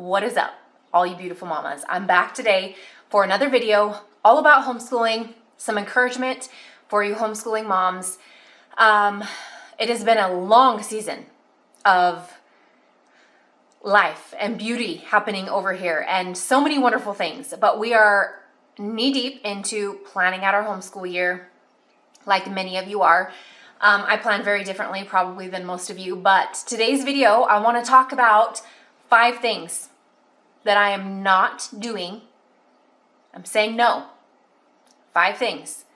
What is up, all you beautiful mamas? I'm back today for another video all about homeschooling, some encouragement for you homeschooling moms. It has been a long season of life and beauty happening over here and so many wonderful things, but we are knee deep into planning out our homeschool year like many of you are. I plan very differently probably than most of you, but today's video I want to talk about 5 things that I am not doing. I'm saying no. 5 things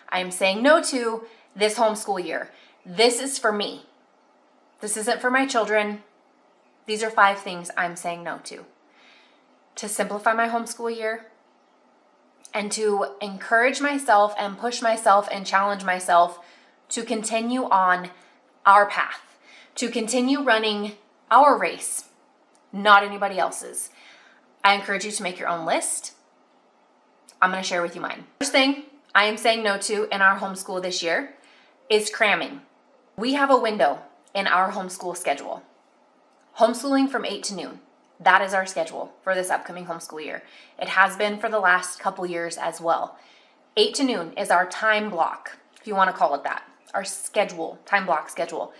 I am saying no to this homeschool year. This is for me. This isn't for my children. These are 5 things I'm saying no to simplify my homeschool year and to encourage myself and push myself and challenge myself to continue on our path, to continue running our race, not anybody else's. I encourage you to make your own list. I'm going to share with you mine. First thing I am saying no to in our homeschool this year is cramming. We have a window in our homeschool schedule. Homeschooling from 8 to noon. That is our schedule for this upcoming homeschool year. It has been for the last couple years as well. 8 to noon is our time block, if you want to call it that. Our schedule, time block schedule.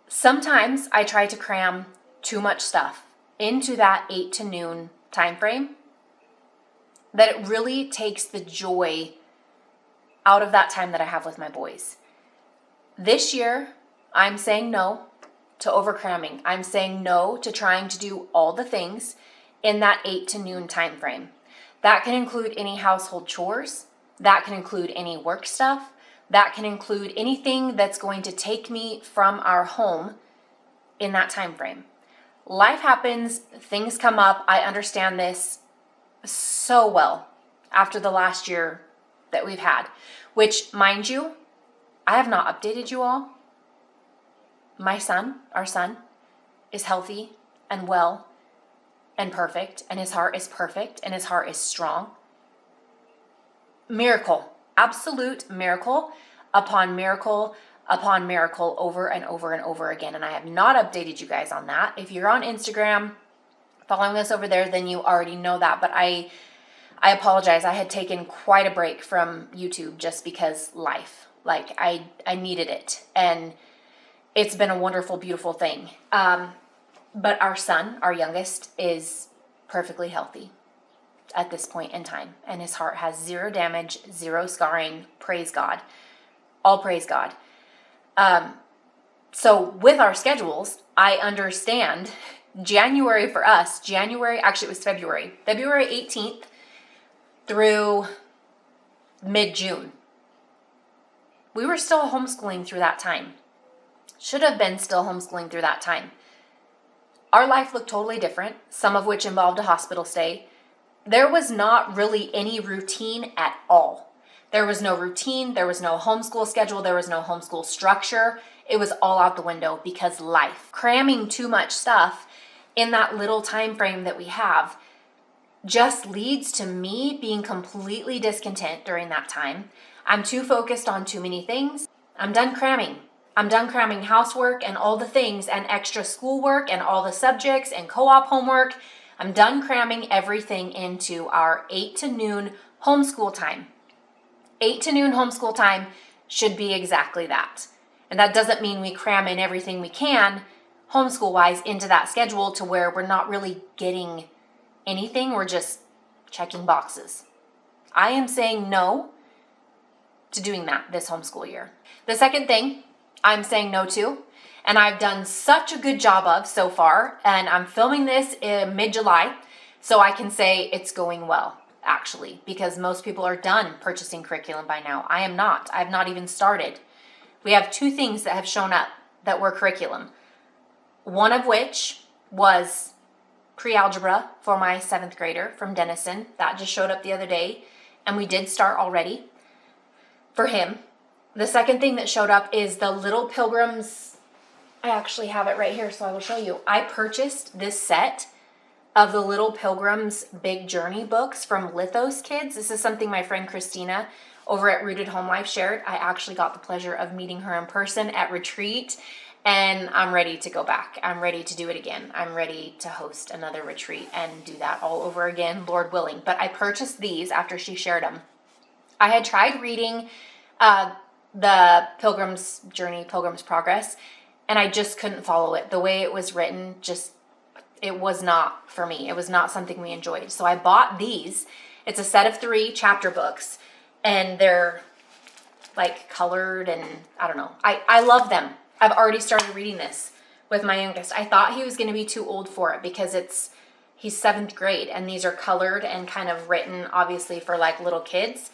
Sometimes I try to cram too much stuff into that 8 to noon time frame that it really takes the joy out of that time that I have with my boys. This year, I'm saying no to overcramming. I'm saying no to trying to do all the things in that 8 to noon time frame. That can include any household chores. That can include any work stuff. That can include anything that's going to take me from our home in that time frame. Life happens, things come up. I understand this so well after the last year that we've had, which, mind you, I have not updated you all. My son, our son, is healthy and well and perfect, and his heart is perfect, and his heart is strong. Miracle, absolute miracle upon miracle upon miracle over and over and over again. And I have not updated you guys on that. If you're on Instagram following us over there, then you already know that. But I apologize. I had taken quite a break from YouTube just because life, like I needed it. And it's been a wonderful, beautiful thing. But our son, our youngest, is perfectly healthy at this point in time. And his heart has 0 damage, 0 scarring. Praise God. All praise God. So with our schedules, I understand January for us, actually it was February 18th through mid-June. We were still homeschooling through that time. Should have been still homeschooling through that time. Our life looked totally different, some of which involved a hospital stay. There was not really any routine at all. There was no routine, there was no homeschool schedule, there was no homeschool structure. It was all out the window because life. Cramming too much stuff in that little time frame that we have just leads to me being completely discontent during that time. I'm too focused on too many things. I'm done cramming. I'm done cramming housework and all the things and extra schoolwork and all the subjects and co-op homework. I'm done cramming everything into our 8 to noon homeschool time. 8 to noon homeschool time should be exactly that. And that doesn't mean we cram in everything we can homeschool-wise into that schedule to where we're not really getting anything. We're just checking boxes. I am saying no to doing that this homeschool year. The second thing I'm saying no to, and I've done such a good job of so far, and I'm filming this in mid-July, so I can say it's going well. Actually, because most people are done purchasing curriculum by now. I am not. I have not even started. We have 2 things that have shown up that were curriculum. One of which was pre-algebra for my 7th grader from Denison. That just showed up the other day, and we did start already for him. The second thing that showed up is the Little Pilgrims. I actually have it right here, so I will show you. I purchased this set of the Little Pilgrims Big Journey books from Lithos Kids. This is something my friend Christina over at Rooted Home Life shared. I actually got the pleasure of meeting her in person at retreat, And I'm ready to go back. I'm ready to do it again. I'm ready to host another retreat and do that all over again, Lord willing. But I purchased these after she shared them. I had tried reading the Pilgrim's Journey, Pilgrim's Progress, and I just couldn't follow it. The way it was written, it was not for me. It was not something we enjoyed. So I bought these. It's a set of 3 chapter books, and they're like colored, and I don't know. I love them. I've already started reading this with my youngest. I thought he was going to be too old for it because he's 7th grade, and these are colored and kind of written obviously for like little kids.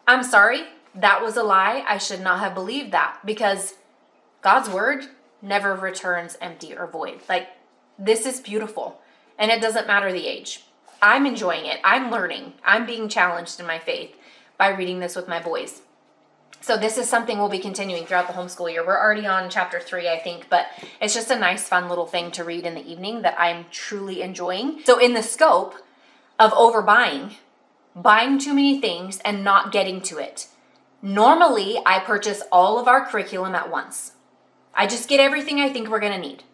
I'm sorry, that was a lie. I should not have believed that, because God's word never returns empty or void. Like, this is beautiful, and it doesn't matter the age. I'm enjoying it. I'm learning. I'm being challenged in my faith by reading this with my boys. So this is something we'll be continuing throughout the homeschool year. We're already on chapter 3, I think, but it's just a nice, fun little thing to read in the evening that I'm truly enjoying. So in the scope of overbuying, buying too many things and not getting to it, normally I purchase all of our curriculum at once. I just get everything I think we're going to need.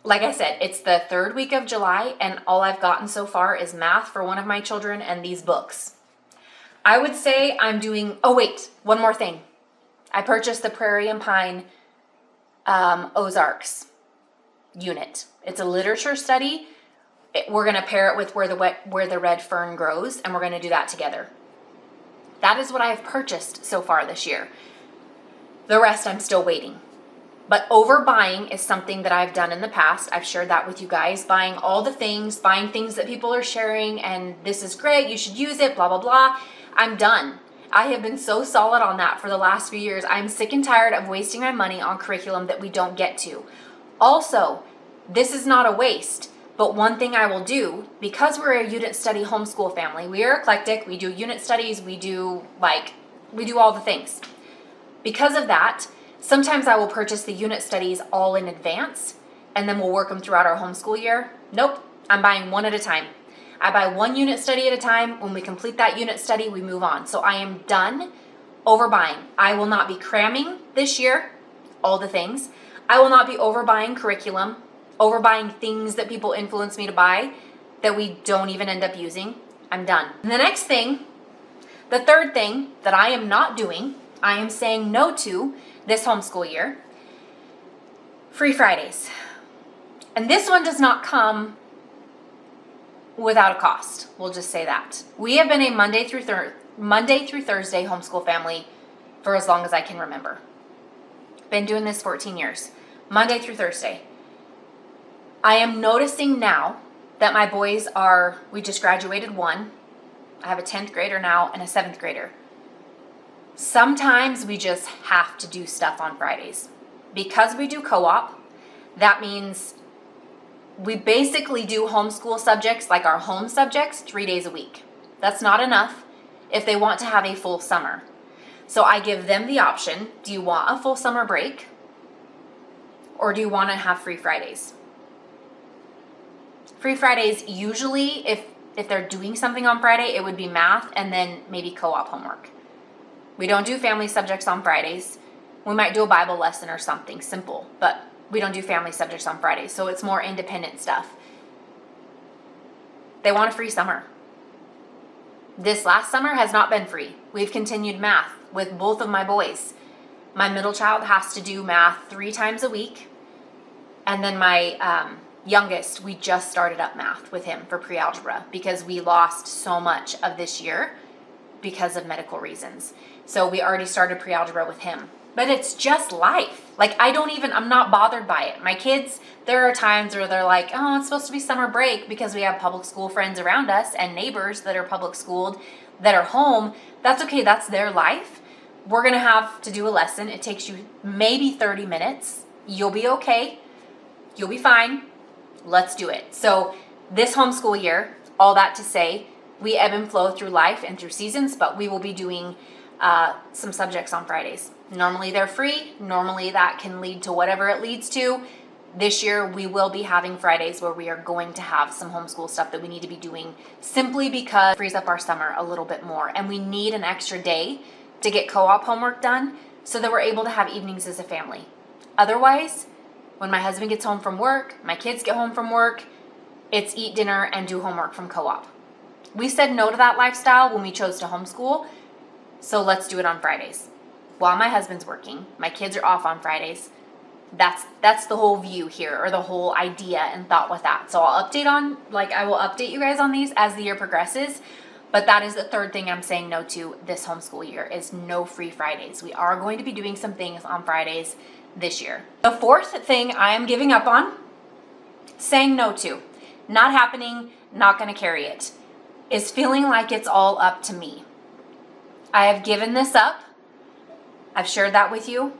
Like I said, it's the 3rd week of July, and all I've gotten so far is math for one of my children and these books. I would say I'm doing, one more thing. I purchased the Prairie and Pine Ozarks unit. It's a literature study. We're going to pair it with where the red fern grows, and we're going to do that together. That is what I have purchased so far this year. The rest I'm still waiting. But overbuying is something that I've done in the past. I've shared that with you guys, buying all the things, buying things that people are sharing, and this is great, you should use it, blah, blah, blah. I'm done. I have been so solid on that for the last few years. I'm sick and tired of wasting my money on curriculum that we don't get to. Also, this is not a waste, but one thing I will do, because we're a unit study homeschool family, we are eclectic, we do unit studies, we do all the things. Because of that, sometimes I will purchase the unit studies all in advance, and then we'll work them throughout our homeschool year. Nope, I'm buying one at a time. I buy one unit study at a time. When we complete that unit study, we move on. So I am done overbuying. I will not be cramming this year, all the things. I will not be overbuying curriculum, overbuying things that people influence me to buy that we don't even end up using. I'm done. And the next thing, the 3rd thing that I am not doing, I am saying no to this homeschool year, free Fridays. And this one does not come without a cost. We'll just say that. We have been a Monday through Thursday homeschool family for as long as I can remember. Been doing this 14 years. Monday through Thursday. I am noticing now that my boys we just graduated one. I have a 10th grader now and a 7th grader. Sometimes we just have to do stuff on Fridays. Because we do co-op, that means we basically do homeschool subjects, like our home subjects, 3 days a week. That's not enough if they want to have a full summer. So I give them the option, do you want a full summer break? Or do you want to have free Fridays? Free Fridays, usually, if they're doing something on Friday, it would be math and then maybe co-op homework. We don't do family subjects on Fridays. We might do a Bible lesson or something simple, but we don't do family subjects on Fridays, so it's more independent stuff. They want a free summer. This last summer has not been free. We've continued math with both of my boys. My middle child has to do math 3 times a week, and then my youngest, we just started up math with him for pre-algebra because we lost so much of this year because of medical reasons. So we already started pre-algebra with him. But it's just life. Like, I'm not bothered by it. My kids, there are times where they're like, oh, it's supposed to be summer break because we have public school friends around us and neighbors that are public schooled that are home. That's okay. That's their life. We're going to have to do a lesson. It takes you maybe 30 minutes. You'll be okay. You'll be fine. Let's do it. So this homeschool year, all that to say, we ebb and flow through life and through seasons, but we will be doing some subjects on Fridays. Normally they're free. Normally that can lead to whatever it leads to. This year we will be having Fridays where we are going to have some homeschool stuff that we need to be doing simply because it frees up our summer a little bit more. And we need an extra day to get co-op homework done so that we're able to have evenings as a family. Otherwise, when my husband gets home from work, my kids get home from work, it's eat dinner and do homework from co-op. We said no to that lifestyle when we chose to homeschool, so let's do it on Fridays. While my husband's working, my kids are off on Fridays. That's the whole view here, or the whole idea and thought with that. So I will update you guys on these as the year progresses. But that is the third thing I'm saying no to this homeschool year, is no free Fridays. We are going to be doing some things on Fridays this year. The fourth thing I am giving up on, saying no to, not happening, not going to carry it, is feeling like it's all up to me. I have given this up. I've shared that with you.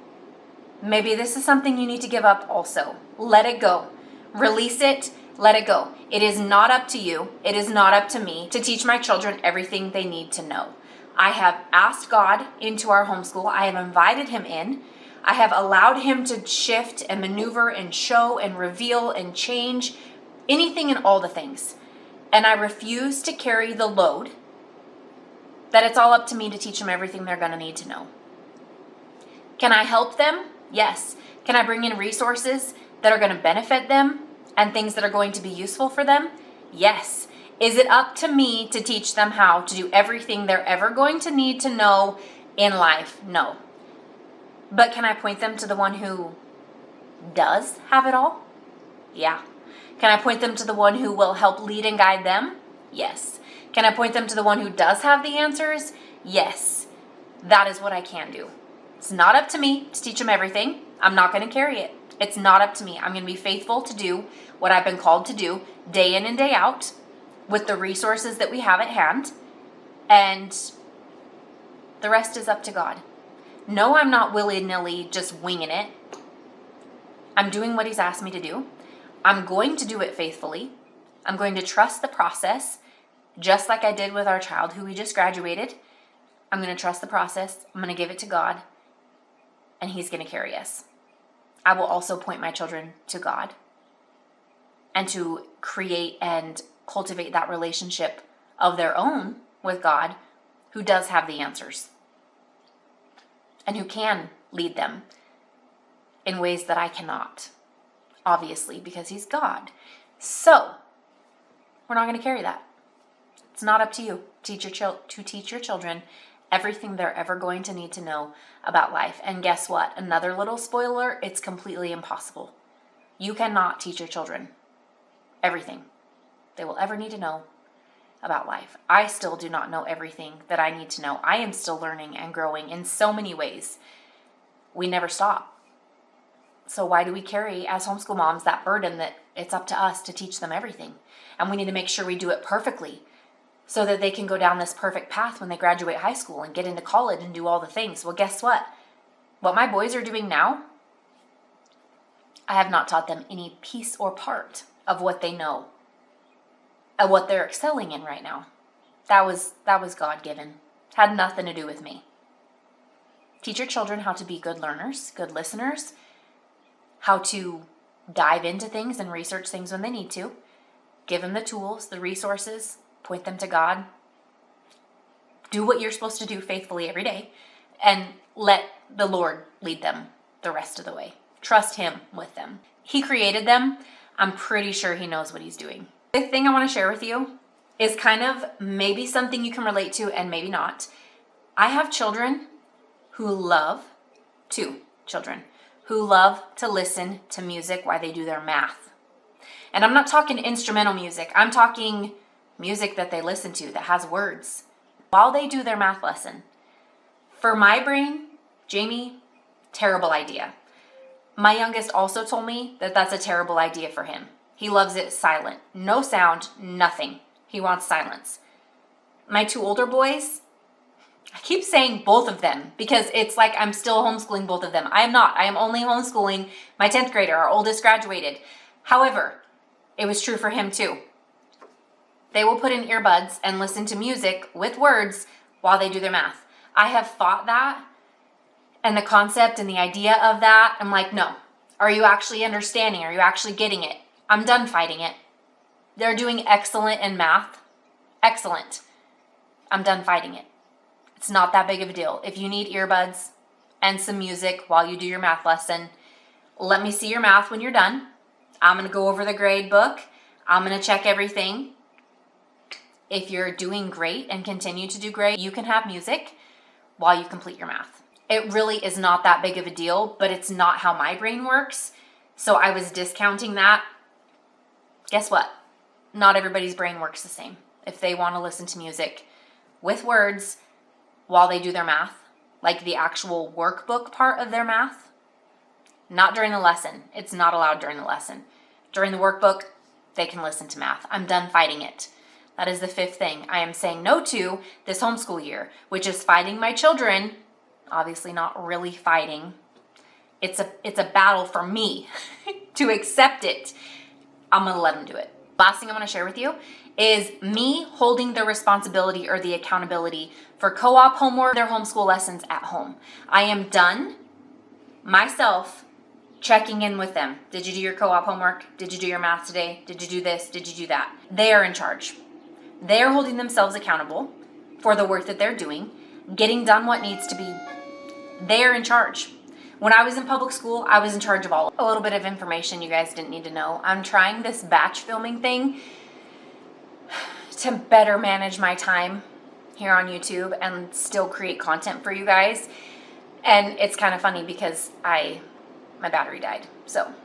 Maybe this is something you need to give up also. Let it go. Release it. Let it go. It is not up to you. It is not up to me to teach my children everything they need to know. I have asked God into our homeschool. I have invited him in. I have allowed him to shift and maneuver and show and reveal and change anything and all the things. And I refuse to carry the load that it's all up to me to teach them everything they're going to need to know. Can I help them? Yes. Can I bring in resources that are going to benefit them and things that are going to be useful for them? Yes. Is it up to me to teach them how to do everything they're ever going to need to know in life? No. But can I point them to the one who does have it all? Yeah. Can I point them to the one who will help lead and guide them? Yes. Can I point them to the one who does have the answers? Yes. That is what I can do. It's not up to me to teach them everything. I'm not going to carry it. It's not up to me. I'm going to be faithful to do what I've been called to do day in and day out with the resources that we have at hand. And the rest is up to God. No, I'm not willy-nilly just winging it. I'm doing what he's asked me to do. I'm going to do it faithfully. I'm going to trust the process, just like I did with our child who we just graduated. I'm going to trust the process. I'm going to give it to God, and he's going to carry us. I will also point my children to God and to create and cultivate that relationship of their own with God, who does have the answers and who can lead them in ways that I cannot, obviously, because he's God. So we're not going to carry that. It's not up to you to teach your children everything they're ever going to need to know about life. And guess what? Another little spoiler, it's completely impossible. You cannot teach your children everything they will ever need to know about life. I still do not know everything that I need to know. I am still learning and growing in so many ways. We never stop. So why do we carry, as homeschool moms, that burden that it's up to us to teach them everything? And we need to make sure we do it perfectly so that they can go down this perfect path when they graduate high school and get into college and do all the things. Well, guess what? What my boys are doing now, I have not taught them any piece or part of what they know, of what they're excelling in right now. That was God-given. Had nothing to do with me. Teach your children how to be good learners, good listeners, how to dive into things and research things when they need to. Give them the tools, the resources, point them to God. Do what you're supposed to do faithfully every day, and let the Lord lead them the rest of the way. Trust him with them. He created them. I'm pretty sure he knows what he's doing. The thing I want to share with you is kind of maybe something you can relate to and maybe not. I have children who love, two children, who love to listen to music while they do their math. And I'm not talking instrumental music. I'm talking music that they listen to that has words while they do their math lesson. For my brain, Jamie, terrible idea. My youngest also told me that that's a terrible idea for him. He loves it silent. No sound, nothing. He wants silence. My two older boys, I keep saying both of them because it's like I'm still homeschooling both of them. I am not. I am only homeschooling my 10th grader. Our oldest graduated. However, it was true for him too. They will put in earbuds and listen to music with words while they do their math. I have fought that and the concept and the idea of that. I'm like, no. Are you actually understanding? Are you actually getting it? I'm done fighting it. They're doing excellent in math. Excellent. I'm done fighting it. It's not that big of a deal. If you need earbuds and some music while you do your math lesson, Let me see your math when you're done. I'm going to go over the grade book. I'm going to check everything. If you're doing great and continue to do great, you can have music while you complete your math. It really is not that big of a deal, but it's not how my brain works. So I was discounting that. Guess what? Not everybody's brain works the same. If they want to listen to music with words while they do their math, like the actual workbook part of their math, not during the lesson. It's not allowed during the lesson. During the workbook, they can listen to math. I'm done fighting it. That is the 5th thing I am saying no to this homeschool year, which is fighting my children. Obviously not really fighting. It's a battle for me to accept it. I'm going to let them do it. Last thing I'm going to share with you is me holding the responsibility or the accountability for co-op homework, their homeschool lessons at home. I am done myself checking in with them. Did you do your co-op homework? Did you do your math today? Did you do this? Did you do that? They are in charge. They are holding themselves accountable for the work that they're doing, getting done what needs to be. They are in charge. When I was in public school, I was in charge of all. A little bit of information you guys didn't need to know. I'm trying this batch filming thing to better manage my time here on YouTube and still create content for you guys. And it's kind of funny because my battery died. So